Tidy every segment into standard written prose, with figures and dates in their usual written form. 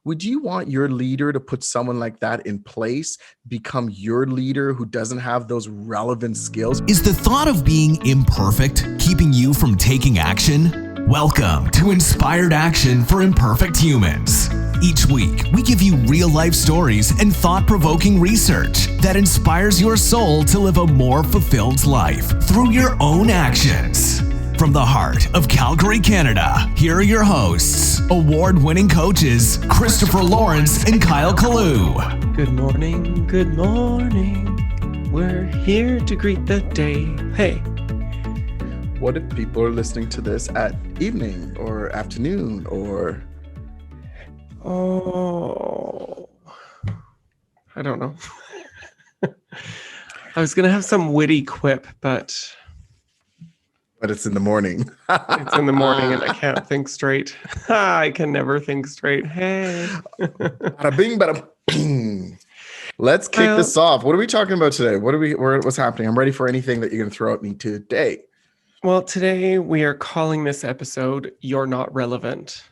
would you want your leader to put someone like that in place, become your leader who doesn't have those relevant skills? Is the thought of being imperfect keeping you from taking action? Welcome to Inspired Action for Imperfect Humans. Each week, we give you real-life stories and thought-provoking research that inspires your soul to live a more fulfilled life through your own actions. From the heart of Calgary, Canada, here are your hosts, award-winning coaches, Christopher Lawrence and Kyle Kalu. Good morning, good morning. We're here to greet the day. Hey. What if people are listening to this at evening or afternoon or... Oh, I don't know. I was going to have some witty quip, but it's in the morning. It's in the morning and I can't think straight. I can never think straight. Hey. Bada bing, bada bing. Let's kick this off. What are we talking about today? What's happening? I'm ready for anything that you're going to throw at me today. Well, today we are calling this episode You're Not Relevant.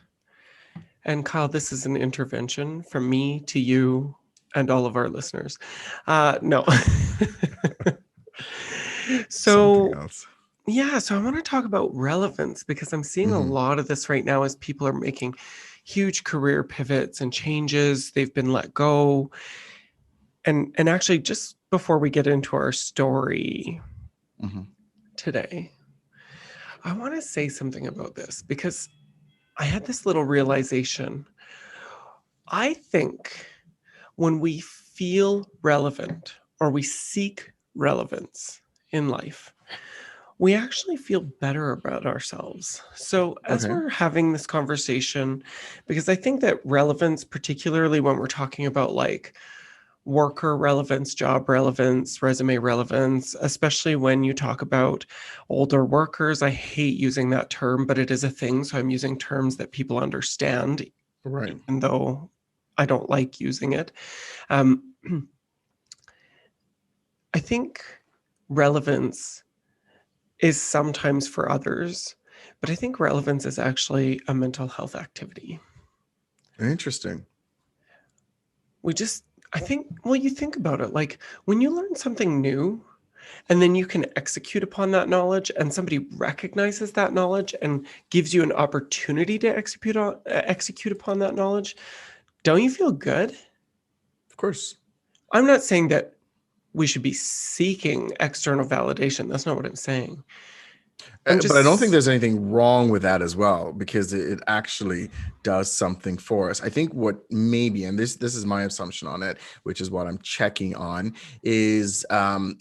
And Kyle, this is an intervention from me to you and all of our listeners. No. So I want to talk about relevance because I'm seeing a lot of this right now as people are making huge career pivots and changes. They've been let go. And actually, just before we get into our story today, I want to say something about this because I had this little realization. I think when we feel relevant or we seek relevance in life, we actually feel better about ourselves. So as we're having this conversation, because I think that relevance, particularly when we're talking about like worker relevance, job relevance, resume relevance, especially when you talk about older workers. I hate using that term, but it is a thing. So I'm using terms that people understand, right? Even though I don't like using it. I think relevance is sometimes for others, but I think relevance is actually a mental health activity. Interesting. You think about it, like when you learn something new and then you can execute upon that knowledge and somebody recognizes that knowledge and gives you an opportunity to execute upon that knowledge, don't you feel good? Of course. I'm not saying that we should be seeking external validation. That's not what I'm saying. But I don't think there's anything wrong with that as well, because it actually does something for us. I think what maybe, and this is my assumption on it, which is what I'm checking on, is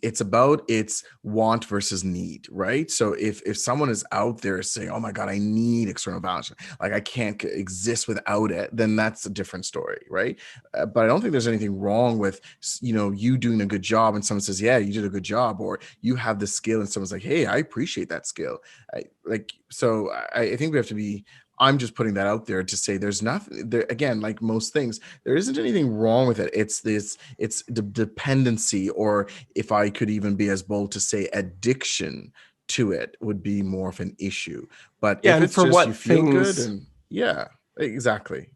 it's about its want versus need, right? So if someone is out there saying, oh my God, I need external validation, like I can't exist without it, then that's a different story, right? But I don't think there's anything wrong with, you doing a good job and someone says, yeah, you did a good job, or you have the skill and someone's like, hey, I appreciate that skill. I think we have to be, I'm just putting that out there to say there's nothing there. Again, like most things, there isn't anything wrong with it. It's the dependency, or if I could even be as bold to say addiction to it would be more of an issue. But if it's for just what you feel things... good, and exactly.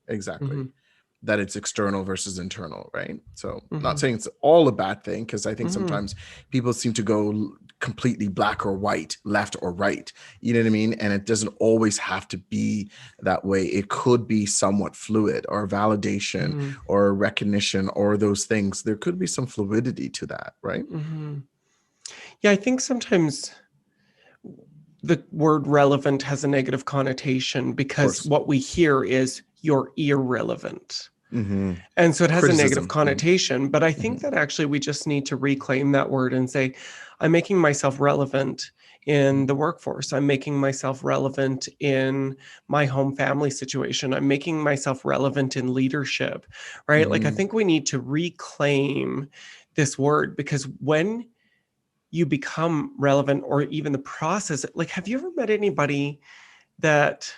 That it's external versus internal, right? So not saying it's all a bad thing, because I think sometimes people seem to go completely black or white, left or right, you know what I mean? And it doesn't always have to be that way. It could be somewhat fluid, or validation or recognition, or those things. There could be some fluidity to that, right? Yeah, I think sometimes the word relevant has a negative connotation because what we hear is you're irrelevant. And so it has a negative connotation, but I think that actually we just need to reclaim that word and say, I'm making myself relevant in the workforce. I'm making myself relevant in my home family situation. I'm making myself relevant in leadership, right? Like, I think we need to reclaim this word, because when you become relevant, or even the process, like, have you ever met anybody that,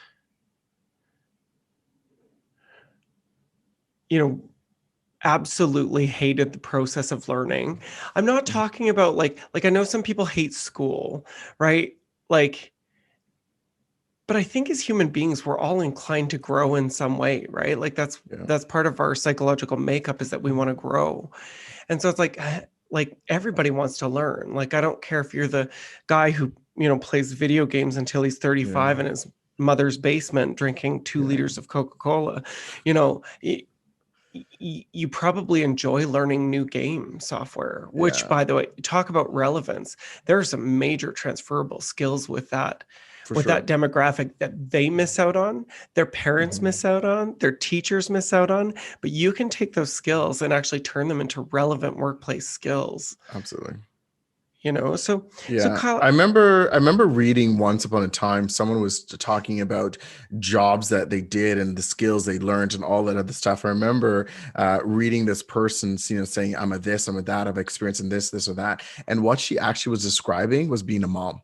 absolutely hated the process of learning? I'm not talking about like I know some people hate school, right? Like, but I think as human beings, we're all inclined to grow in some way, right? Like that's part of our psychological makeup, is that we want to grow. And so it's like everybody wants to learn. Like, I don't care if you're the guy who, plays video games until he's 35 in his mother's basement drinking 2 liters of Coca-Cola. You probably enjoy learning new game software, which, by the way, talk about relevance. There are some major transferable skills with that. That demographic that they miss out on, their parents miss out on, their teachers miss out on, but you can take those skills and actually turn them into relevant workplace skills. Absolutely. So Kyle, I remember reading once upon a time, someone was talking about jobs that they did and the skills they learned and all that other stuff. I remember reading this person, saying, I'm a this, I'm a that, I've experienced in this or that. And what she actually was describing was being a mom.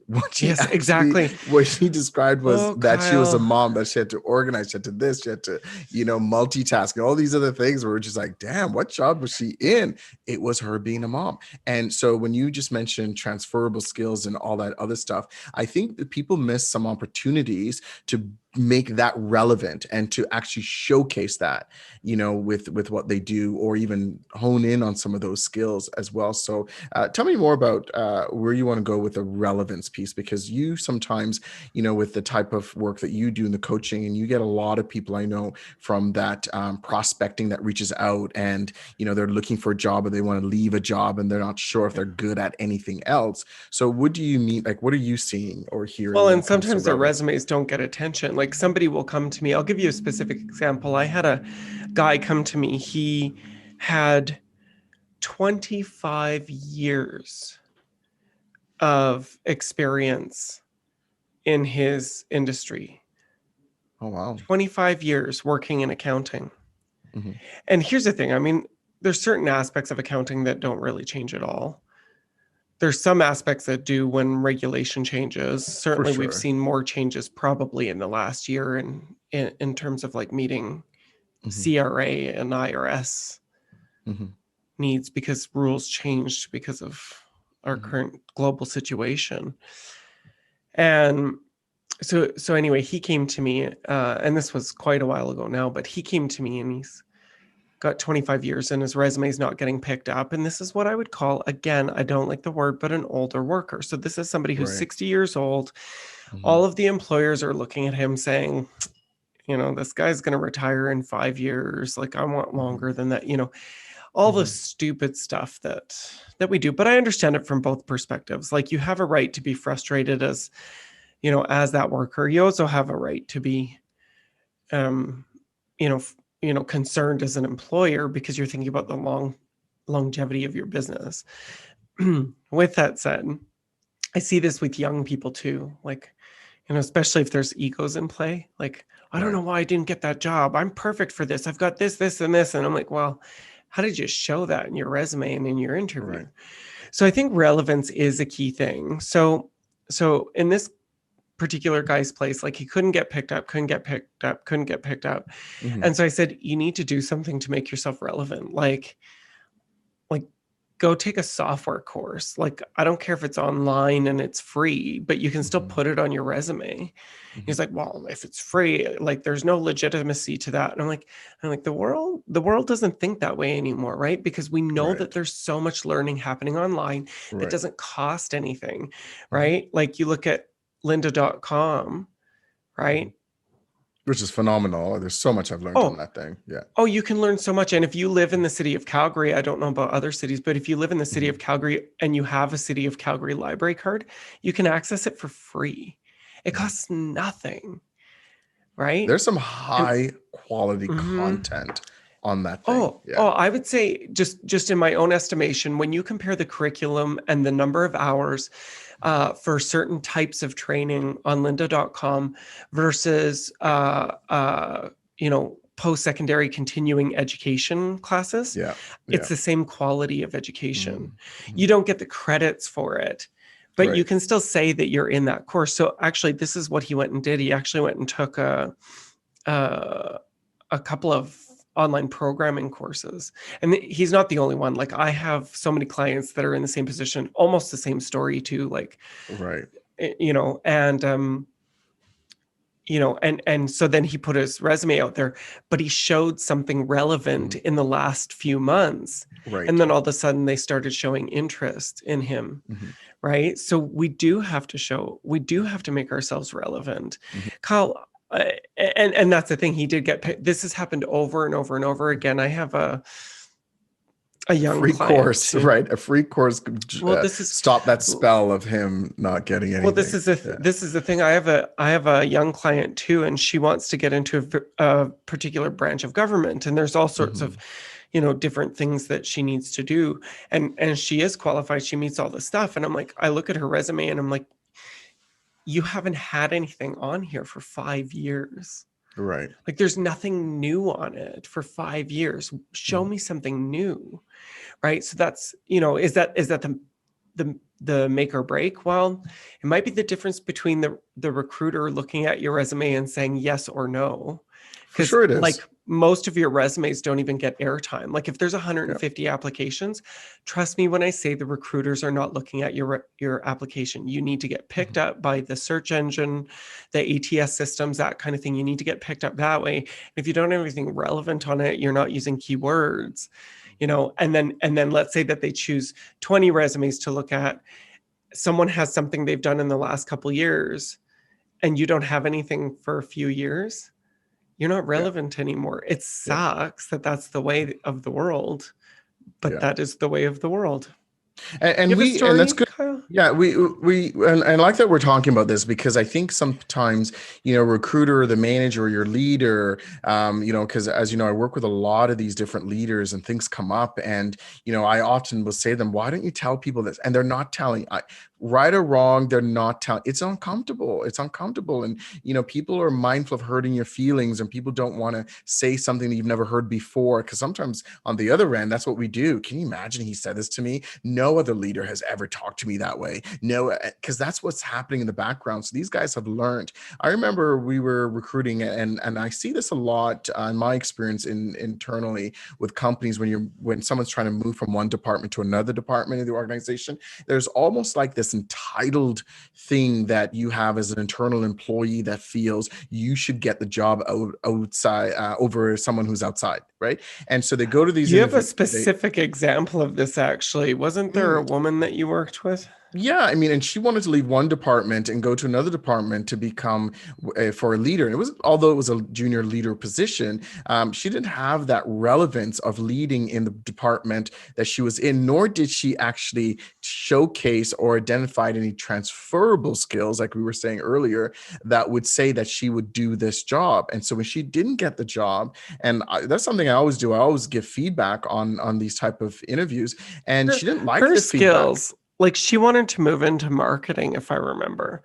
What she described was that Kyle. She was a mom, that she had to organize, she had to this, she had to, multitask, and all these other things. Were just like, damn, what job was she in? It was her being a mom. And so when you just mentioned transferable skills and all that other stuff, I think that people miss some opportunities to make that relevant and to actually showcase that, with what they do, or even hone in on some of those skills as well. So tell me more about where you want to go with the relevance piece, because you sometimes, with the type of work that you do in the coaching, and you get a lot of people I know from that prospecting that reaches out, and, they're looking for a job, or they want to leave a job and they're not sure if they're good at anything else. So what do you mean? Like, what are you seeing or hearing? Well, and sometimes their resumes don't get attention. Like, somebody will come to me. I'll give you a specific example. I had a guy come to me. He had 25 years of experience in his industry. Oh, wow. 25 years working in accounting. Mm-hmm. And here's the thing. I mean, there's certain aspects of accounting that don't really change at all. There's some aspects that do when regulation changes. Certainly, we've seen more changes probably in the last year in terms of like meeting CRA and IRS needs, because rules changed because of our current global situation. And so anyway, he came to me, and this was quite a while ago now, but he came to me and he's got 25 years and his resume is not getting picked up. And this is what I would call, again, I don't like the word, but an older worker. So this is somebody who's 60 years old. All of the employers are looking at him saying, this guy's going to retire in 5 years. Like, I want longer than that, all the stupid stuff that we do. But I understand it from both perspectives. Like, you have a right to be frustrated as that worker. You also have a right to be, concerned as an employer, because you're thinking about the longevity of your business. With that said, I see this with young people too. Like, especially if there's egos in play. Like, I don't know why I didn't get that job. I'm perfect for this. I've got this, this, and this. And I'm like, well, how did you show that in your resume and in your interview? Right. So I think relevance is a key thing. So in this particular guy's place, like, he couldn't get picked up. And so I said, you need to do something to make yourself relevant. Like go take a software course. Like, I don't care if it's online and it's free, but you can still put it on your resume. He's like, well, if it's free, like, there's no legitimacy to that. And I'm like, the world doesn't think that way anymore, right? Because we know that there's so much learning happening online that doesn't cost anything, right? Like, you look at lynda.com, right? Which is phenomenal. There's so much I've learned on that thing. Yeah. Oh, you can learn so much. And if you live in the city of Calgary, I don't know about other cities, but if you live in the city of Calgary and you have a City of Calgary library card, you can access it for free. It costs nothing, right? There's some high quality content on that thing. I would say, just in my own estimation, when you compare the curriculum and the number of hours for certain types of training on lynda.com versus post-secondary continuing education classes, it's the same quality of education. You don't get the credits for it, but you can still say that you're in that course. So actually, this is what he went and did. He actually went and took a couple of online programming courses. And he's not the only one. Like, I have so many clients that are in the same position, almost the same story too. Like, and and so then he put his resume out there, but he showed something relevant in the last few months. Right. And then all of a sudden they started showing interest in him. Right. So we do have to make ourselves relevant. Kyle, and that's the thing. He did get picked. This has happened over and over and over again. I have a young free client course, too. right? A free course. This is stop that spell of him not getting anything. Well, this is the thing. I have a young client too, and she wants to get into a particular branch of government, and there's all sorts of, different things that she needs to do, and she is qualified. She meets all the stuff, and I'm like, I look at her resume, and I'm like, you haven't had anything on here for 5 years. Right. Like there's nothing new on it for 5 years. Show me something new. Right. So that's, is that the make or break? Well, it might be the difference between the recruiter looking at your resume and saying yes or no. For sure it is. Like most of your resumes don't even get airtime. Like if there's 150 applications, trust me when I say the recruiters are not looking at your application. You need to get picked up by the search engine, the ATS systems, that kind of thing. You need to get picked up that way. If you don't have anything relevant on it, you're not using keywords, and then let's say that they choose 20 resumes to look at. Someone has something they've done in the last couple of years and you don't have anything for a few years. You're not relevant anymore. It sucks that that's the way of the world, but that is the way of the world. And that's good. Kyle? Yeah, we and like that we're talking about this because I think sometimes, recruiter, the manager, your leader, because as you know, I work with a lot of these different leaders and things come up and, I often will say to them, why don't you tell people this? And they're not telling. Right or wrong, they're not telling. It's uncomfortable. And people are mindful of hurting your feelings, and people don't want to say something that you've never heard before. Because sometimes on the other end, that's what we do. Can you imagine? He said this to me. No other leader has ever talked to me that way. No, because that's what's happening in the background. So these guys have learned. I remember we were recruiting, and I see this a lot in my experience internally with companies when someone's trying to move from one department to another department in the organization. There's almost like this entitled thing that you have as an internal employee that feels you should get the job outside over someone who's outside, right? And so they go to these. You have a specific example of this, actually. Wasn't there a woman that you worked with? Yeah, and she wanted to leave one department and go to another department to become for a leader. And although it was a junior leader position, she didn't have that relevance of leading in the department that she was in, nor did she actually showcase or identify any transferable skills, like we were saying earlier, that would say that she would do this job. And so when she didn't get the job, and that's something I always do, I always give feedback on these type of interviews, and she didn't like her the skills. feedback. Like she wanted to move into marketing, if I remember,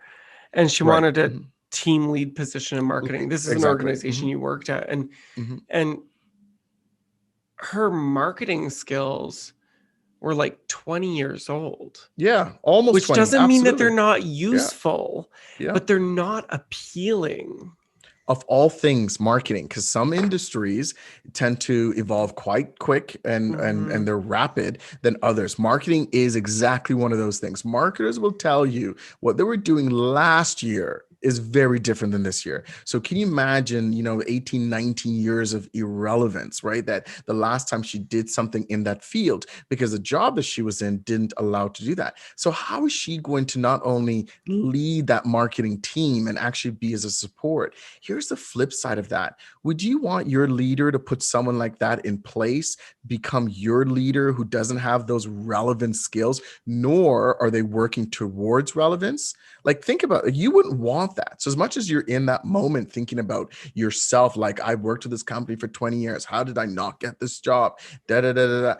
and she wanted a team lead position in marketing. This is an organization you worked at, and her marketing skills were like 20 years old. Yeah, almost. Which 20, doesn't mean that they're not useful, but they're not appealing. Of all things, marketing, because some industries tend to evolve quite quick and they're rapid than others. Marketing is exactly one of those things. Marketers will tell you what they were doing last year is very different than this year. So can you imagine, 18, 19 years of irrelevance, right? That the last time she did something in that field, because the job that she was in didn't allow to do that. So how is she going to not only lead that marketing team and actually be as a support? Here's the flip side of that. Would you want your leader to put someone like that in place, become your leader who doesn't have those relevant skills, nor are they working towards relevance? Like, think about it. You wouldn't want that. So as much as you're in that moment thinking about yourself, like, I worked with this company for 20 years. How did I not get this job? But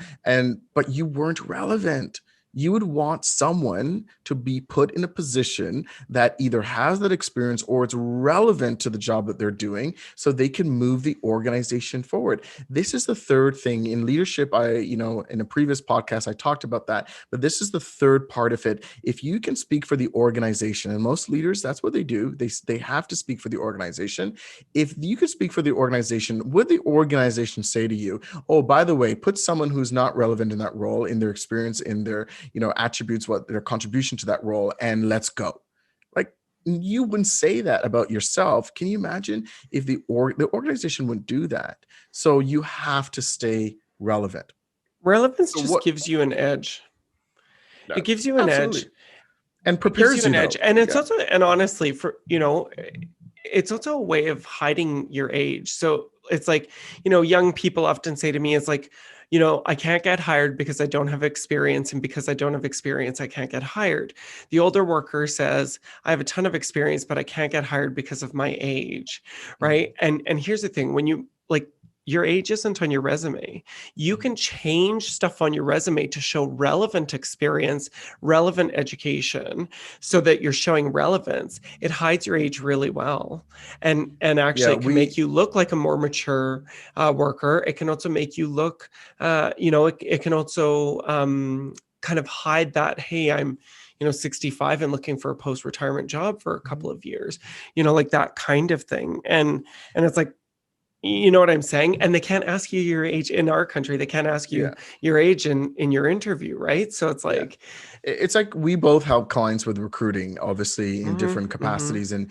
you weren't relevant. You would want someone to be put in a position that either has that experience or it's relevant to the job that they're doing so they can move the organization forward. This is the third thing in leadership. In a previous podcast, I talked about that, but this is the third part of it. If you can speak for the organization, and most leaders, that's what they do. They have to speak for the organization. If you could speak for the organization, would the organization say to you, oh, by the way, put someone who's not relevant in that role, in their experience, in their attributes, what their contribution to that role, and let's go. Like, you wouldn't say that about yourself. Can you imagine if the organization wouldn't do that? So you have to stay relevant. Relevance So just what? gives you an edge. It gives you an edge. Absolutely. And It gives you prepares you an edge. though. And it's Yeah. also, and honestly, for, it's also a way of hiding your age. So it's like, young people often say to me, it's like, I can't get hired because I don't have experience. And because I don't have experience, I can't get hired. The older worker says, I have a ton of experience, but I can't get hired because of my age. Right. And here's the thing, when you like, your age isn't on your resume. You can change stuff on your resume to show relevant experience, relevant education, so that you're showing relevance. It hides your age really well, and actually Yeah. it can make you look like a more mature worker. It can also make you look, it can also kind of hide that, hey, I'm 65 and looking for a post-retirement job for a couple of years, like that kind of thing. And it's like, you know what I'm saying? And they can't ask you your age in our country. They can't ask you Yeah. your age in your interview, right? So it's Yeah. like, It's like we both help clients with recruiting, obviously in different capacities. And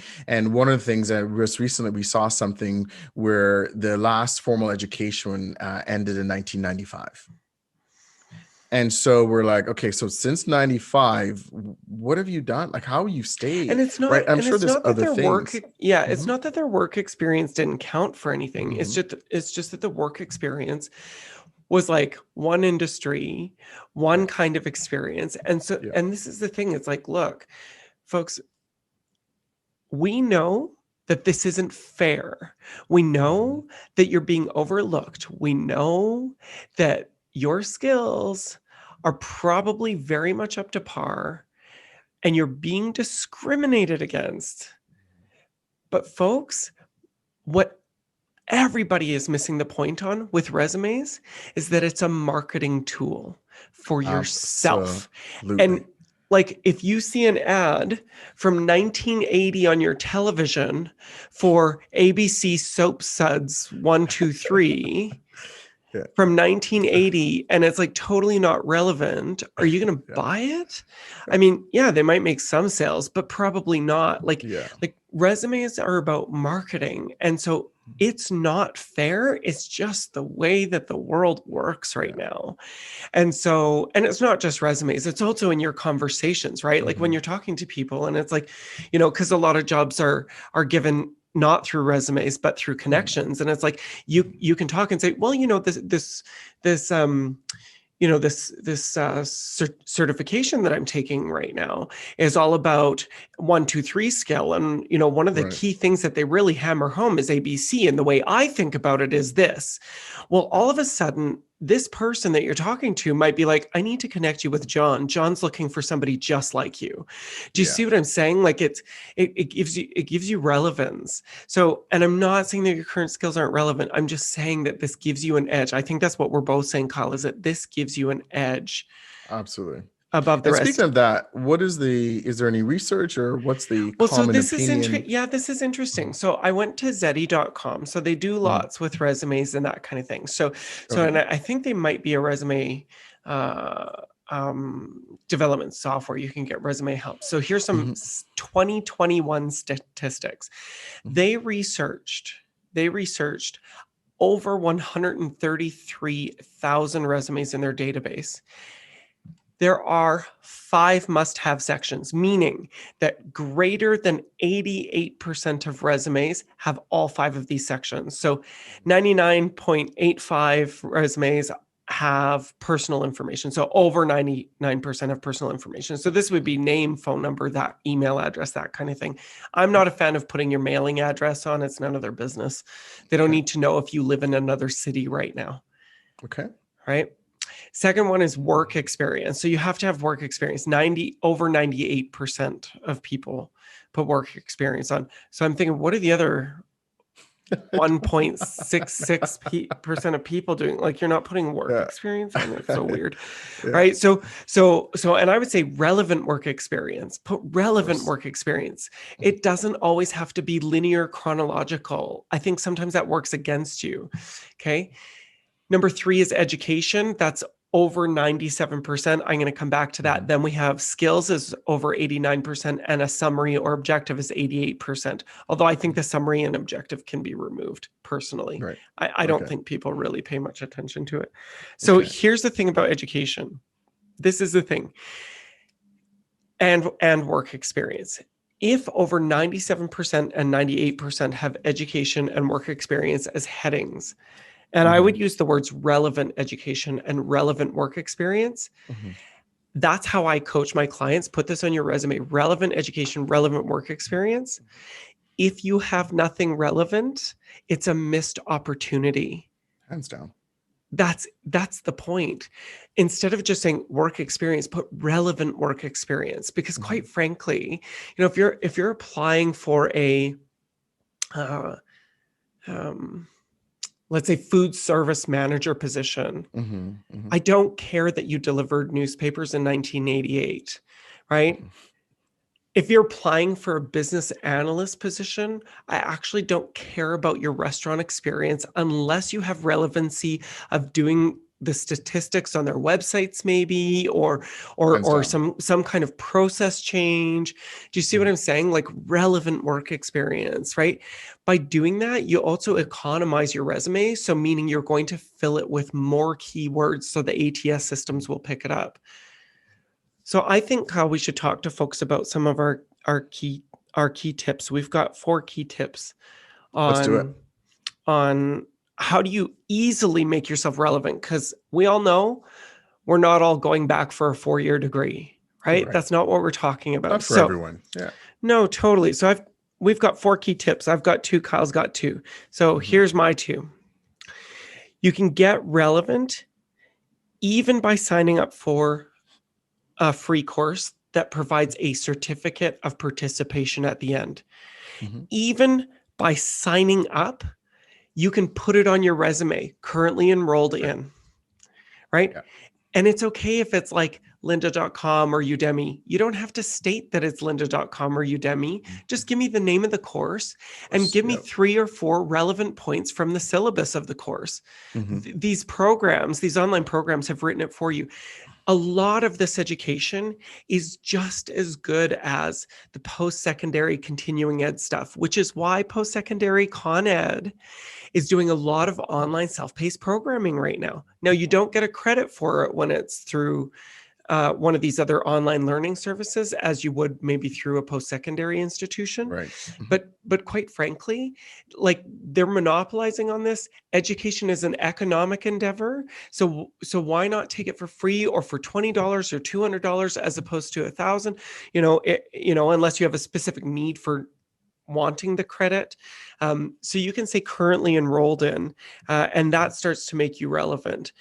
one of the things that was recently, we saw something where the last formal education ended in 1995. And so we're like, okay, so since 95, what have you done? Like, how you and stayed, it's not right? I'm and sure it's there's not that other their work, things. yeah, it's Hmm. not that their work experience didn't count for anything. It's Hmm. just that the work experience was like one industry, one Yeah. kind of experience. And so, Yeah. and this is the thing, it's like, look, folks, we know that this isn't fair. We Hmm. know that you're being overlooked. We know that your skills are probably very much up to par and you're being discriminated against. But folks, what everybody is missing the point on with resumes is that it's a marketing tool for yourself. And Absolutely. like, if you see an ad from 1980 on your television for ABC Soap Suds 123 Yeah. from 1980 and it's like totally not relevant, are you going to Yeah. buy it? I Yeah. mean, yeah, they might make some sales, but probably not. Yeah. Like resumes are about marketing. And so it's not fair. It's just the way that the world works right Yeah. now. And so, and it's not just resumes, it's also in your conversations, right? Like when Hmm. you're talking to people and it's like, because a lot of jobs are given not through resumes, but through Hmm. connections. And it's like, you can talk and say, well, this certification that I'm taking right now is all about 1, 2, 3 skill. And, one of the Right. key things that they really hammer home is ABC. And the way I think about it is this. Well, all of a sudden, this person that you're talking to might be like, I need to connect you with John. John's looking for somebody just like you. Do you Yeah. see what I'm saying? Like it gives you relevance. So, and I'm not saying that your current skills aren't relevant. I'm just saying that this gives you an edge. I think that's what we're both saying, Kyle, is that this gives you an edge Absolutely. above the And speaking rest. of that, is there any research or what's the Well, so common this is opinion? yeah, this is interesting. Mhm. So I went to Zeddy.com. So they do Mhm. lots with resumes and that kind of thing. So Okay. and I think they might be a resume uh development software. You can get resume help. So here's some Mhm. 2021 statistics. Mhm. They researched over 133,000 resumes in their database. There are 5 must-have sections, meaning that greater than 88% of resumes have all 5 of these sections. So 99.85 resumes have personal information. So over 99% of personal information. So this would be name, phone number, that email address, that kind of thing. I'm not a fan of putting your mailing address on. It's none of their business. They don't Okay. need to know if you live in another city right now, Okay. right? Second one is work experience. So you have to have work experience. Over 98% of people put work experience on. So I'm thinking, what are the other 1.66% of people doing? Like, you're not putting work Yeah. experience on it. It's so weird. Yeah. Right. So, and I would say relevant work experience, put Of relevant course. work experience. Mhm. It doesn't always have to be linear chronological. I think sometimes that works against you. Okay. Number 3 is education. That's over 97%. I'm going to come back to that. Then we have skills is over 89% and a summary or objective is 88%. Although I think the summary and objective can be removed personally. Right. I don't think people really pay much attention to it. So here's the thing about education. This is the thing. And work experience. If over 97% and 98% have education and work experience as headings, and I would use the words relevant education and relevant work experience. That's how I coach my clients. Put this on your resume: relevant education, relevant work experience. If you have nothing relevant, it's a missed opportunity. Hands down. That's the point. Instead of just saying work experience, put relevant work experience, because quite frankly, if you're applying for a let's say food service manager position, I don't care that you delivered newspapers in 1988, right? If you're applying for a business analyst position, I actually don't care about your restaurant experience unless you have relevancy of doing the statistics on their websites, maybe, or some kind of process change. Do you see what I'm saying? Like relevant work experience, right? By doing that, you also economize your resume. So meaning you're going to fill it with more keywords so the ATS systems will pick it up. So I think how we should talk to folks about some of our key tips. We've got 4 key tips Let's do it. on how do you easily make yourself relevant? Because we all know we're not all going back for a 4-year degree, right? That's not what we're talking about. Not for everyone. Yeah. No, totally. So we've got 4 key tips. I've got 2. Kyle's got 2. So here's my 2. You can get relevant even by signing up for a free course that provides a certificate of participation at the end. Even by signing up, you can put it on your resume, currently enrolled in, right? Yeah. And it's okay if it's like lynda.com or Udemy. You don't have to state that it's lynda.com or Udemy. Just give me the name of the course and give me 3 or 4 relevant points from the syllabus of the course. These programs, these online programs have written it for you. A lot of this education is just as good as the post-secondary continuing ed stuff, which is why post-secondary Con Ed is doing a lot of online self-paced programming right now. Now, you don't get a credit for it when it's through one of these other online learning services as you would maybe through a post-secondary institution. Right. But quite frankly, like they're monopolizing on this. Education is an economic endeavor. So why not take it for free or for $20 or $200 as opposed to $1,000, unless you have a specific need for wanting the credit. So you can say currently enrolled in, and that starts to make you relevant.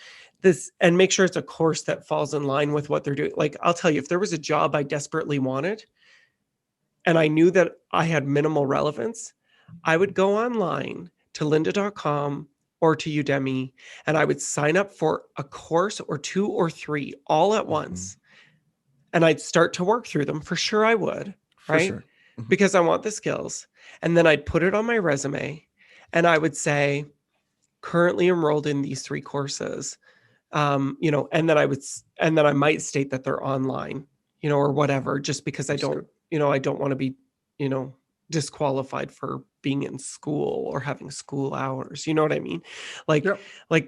And make sure it's a course that falls in line with what they're doing. Like, I'll tell you, if there was a job I desperately wanted and I knew that I had minimal relevance, I would go online to lynda.com or to Udemy, and I would sign up for a course or 2 or 3 all at once. And I'd start to work through them. For sure I would, right? For sure. Because I want the skills. And then I'd put it on my resume and I would say, currently enrolled in these 3 courses. And then I might state that they're online, or whatever, just because I don't want to be, disqualified for being in school or having school hours. You know what I mean? Like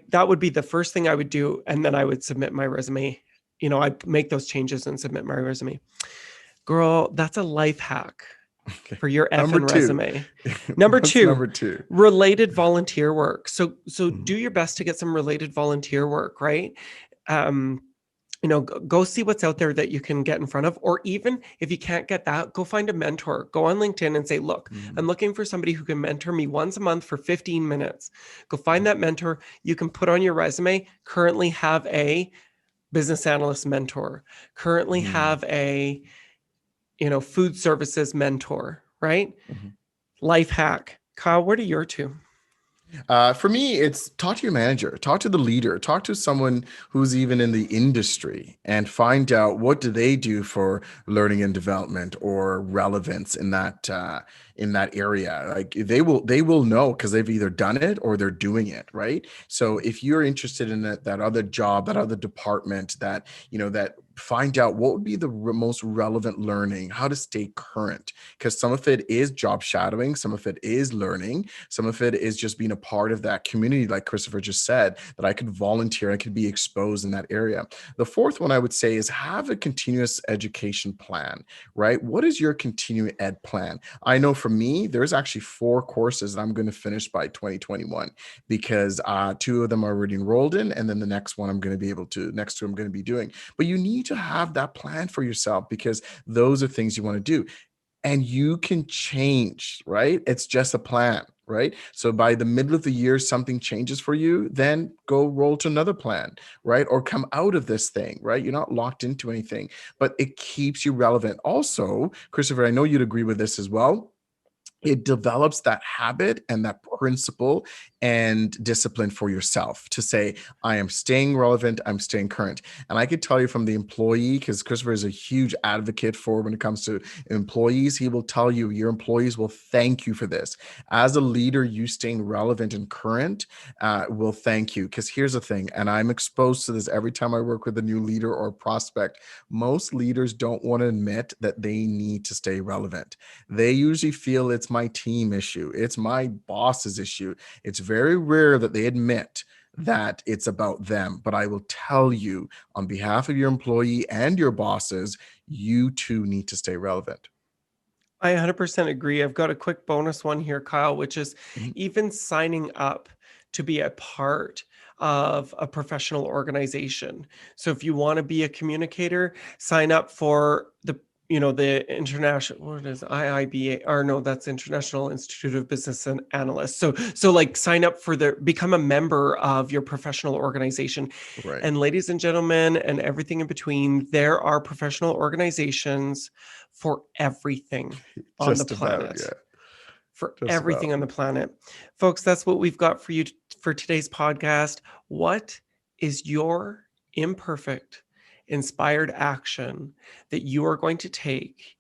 that would be the first thing I would do. And then I would submit my resume. I'd make those changes and submit my resume. Girl, that's a life hack. For your effing resume. Number two, related volunteer work. So do your best to get some related volunteer work, right? Go see what's out there that you can get in front of, or even if you can't get that, go find a mentor. Go on LinkedIn and say, look, I'm looking for somebody who can mentor me once a month for 15 minutes. Go find that mentor. You can put on your resume, currently have a business analyst mentor, currently have a food services mentor, right? Life hack. Kyle, what are your 2? For me, it's talk to your manager, talk to the leader, talk to someone who's even in the industry and find out what do they do for learning and development or relevance in that in that area. Like they will know because they've either done it or they're doing it, right? So if you're interested in that other job, that other department, that, that find out what would be the most relevant learning, how to stay current, because some of it is job shadowing, some of it is learning, some of it is just being a part of that community, like Christopher just said, that I could volunteer, I could be exposed in that area. The fourth one I would say is have a continuous education plan, right? What is your continuing ed plan? I know for me, there's actually 4 courses that I'm going to finish by 2021 because 2 of them are already enrolled in, and then the next one I'm going to be able to, next 2 I'm going to be doing. But you need to have that plan for yourself because those are things you want to do. And you can change, right? It's just a plan, right? So by the middle of the year, something changes for you, then go roll to another plan, right? Or come out of this thing, right? You're not locked into anything, but it keeps you relevant. Also, Christopher, I know you'd agree with this as well. It develops that habit and that principle and discipline for yourself to say, I am staying relevant, I'm staying current. And I could tell you from the employee, because Christopher is a huge advocate for when it comes to employees, he will tell you your employees will thank you for this. As a leader, you staying relevant and current will thank you. Because here's the thing, and I'm exposed to this every time I work with a new leader or prospect, most leaders don't want to admit that they need to stay relevant. They usually feel it's my team issue, it's my boss's issue. It's very rare that they admit that it's about them. But I will tell you, on behalf of your employee and your bosses, you too need to stay relevant. I 100% agree. I've got a quick bonus one here, Kyle, which is even signing up to be a part of a professional organization. So if you want to be a communicator, sign up for the international, what is IIBA, or no, that's International Institute of Business and Analysts. So like sign up for become a member of your professional organization. Right. And ladies and gentlemen, and everything in between, there are professional organizations for everything on the planet. For everything on the planet. Folks, that's what we've got for you for today's podcast. What is your imperfect inspired action that you are going to take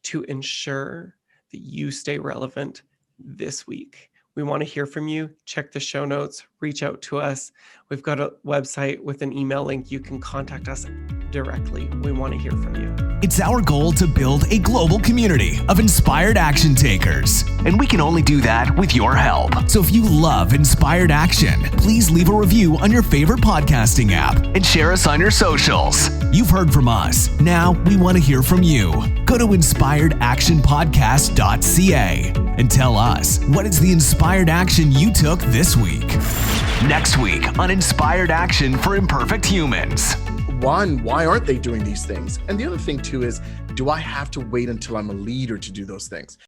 to ensure that you stay relevant this week? We want to hear from you. Check the show notes, reach out to us. We've got a website with an email link. You can contact us directly. We want to hear from you. It's our goal to build a global community of inspired action takers, and we can only do that with your help. So if you love inspired action, please leave a review on your favorite podcasting app and share us on your socials. You've heard from us. Now we want to hear from you. Go to inspiredactionpodcast.ca and tell us, what is the inspired action you took this week? Next week on Inspired Action for Imperfect Humans. One, why aren't they doing these things? And the other thing too is, do I have to wait until I'm a leader to do those things?